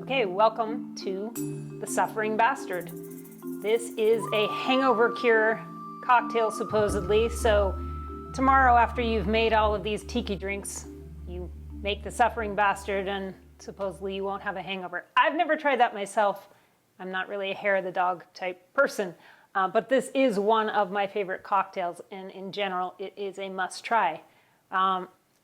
Okay, welcome to the Suffering Bastard. This is a hangover cure cocktail supposedly, so tomorrow after you've made all of these tiki drinks, you make the Suffering Bastard and supposedly you won't have a hangover. I've never tried that myself. I'm not really a hair of the dog type person, but this is one of my favorite cocktails, and in general it is a must try.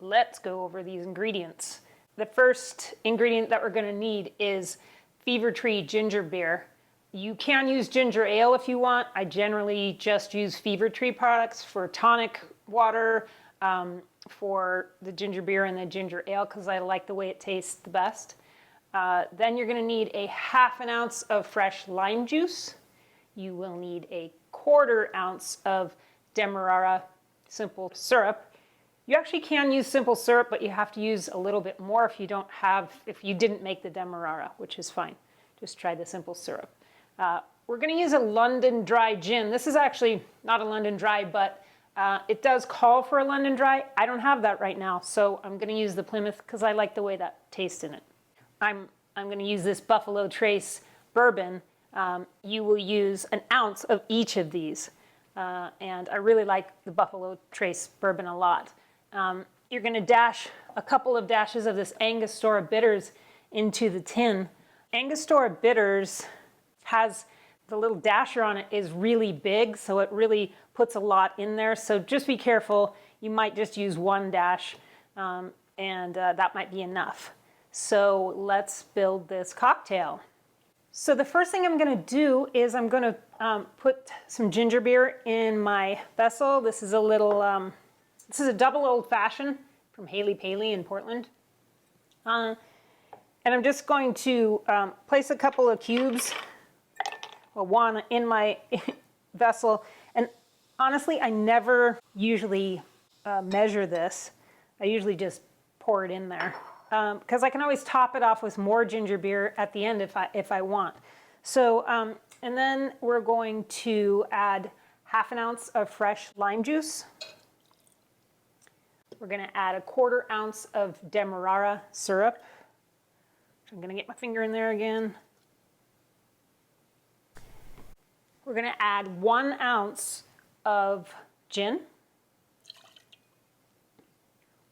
Let's go over these ingredients. The first ingredient that we're going to need is Fever Tree ginger beer. You can use ginger ale if you want. I generally just use Fever Tree products for tonic water, for the ginger beer and the ginger ale because I like the way it tastes the best. Then you're going to need a ½ ounce of fresh lime juice. You will need a ¼ ounce of Demerara simple syrup. You actually can use simple syrup, but you have to use a little bit more if you didn't make the Demerara, which is fine. Just try the simple syrup. We're going to use a London Dry gin. This is actually not a London Dry, but it does call for a London Dry. I don't have that right now, so I'm going to use the Plymouth because I like the way that tastes in it. I'm going to use this Buffalo Trace bourbon. You will use an ounce of each of these, and I really like the Buffalo Trace bourbon a lot. You're going to dash a couple of dashes of this Angostura Bitters into the tin. Angostura Bitters has the little dasher on it is really big, so it really puts a lot in there. So just be careful. You might just use one dash, and that might be enough. So let's build this cocktail. So the first thing I'm going to do is I'm going to put some ginger beer in my vessel. This is a double old-fashioned from Haley Paley in Portland. And I'm just going to place a couple of cubes, well, one in my vessel. And honestly, I never usually measure this. I usually just pour it in there because I can always top it off with more ginger beer at the end if I want. So, and then we're going to add ½ ounce of fresh lime juice. We're going to add a ¼ ounce of Demerara syrup. I'm going to get my finger in there again. We're going to add 1 ounce of gin,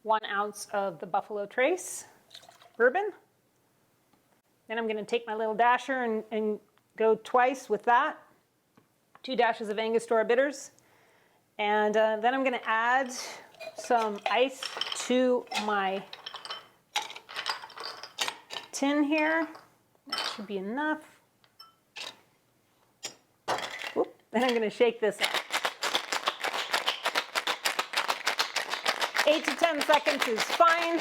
1 ounce of the Buffalo Trace bourbon. Then I'm going to take my little dasher and go twice with that. 2 dashes of Angostura Bitters. And then I'm going to add some ice to my tin here. That should be enough. Whoop. Then I'm going to shake this up. 8 to 10 seconds is fine.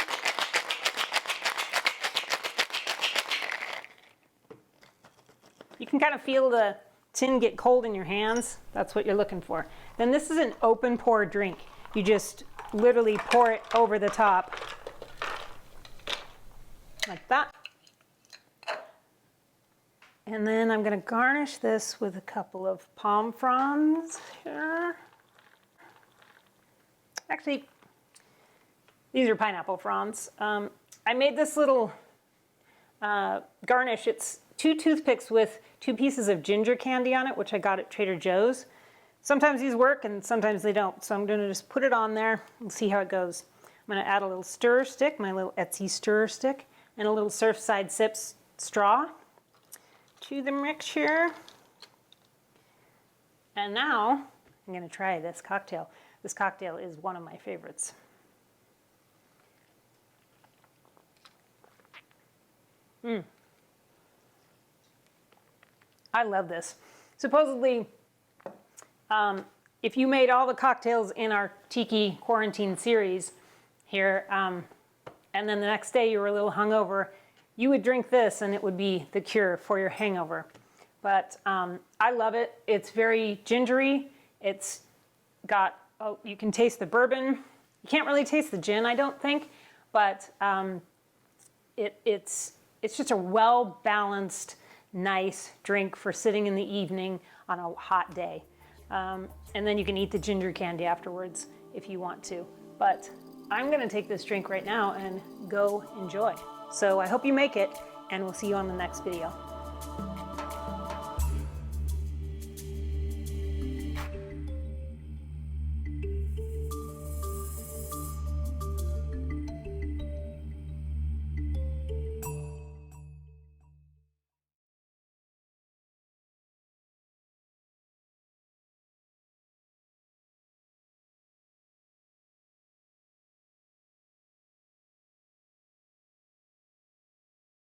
You can kind of feel the tin get cold in your hands. That's what you're looking for. Then this is an open pour drink. You just literally pour it over the top like that. And then I'm going to garnish this with a couple of palm fronds here. Actually, these are pineapple fronds. I made this little garnish. It's 2 toothpicks with 2 pieces of ginger candy on it, which I got at Trader Joe's. Sometimes these work and sometimes they don't. So I'm going to just put it on there and see how it goes. I'm going to add a little stir stick, my little Etsy stir stick, and a little Surfside Sips straw to the mixture. And now I'm going to try this cocktail. This cocktail is one of my favorites. I love this. Supposedly, if you made all the cocktails in our Tiki quarantine series here, and then the next day you were a little hungover, you would drink this and it would be the cure for your hangover. But I love it. It's very gingery. It's got, you can taste the bourbon. You can't really taste the gin, I don't think, but it's just a well-balanced, nice drink for sitting in the evening on a hot day. And then you can eat the ginger candy afterwards if you want to. But I'm going to take this drink right now and go enjoy. So I hope you make it, and we'll see you on the next video.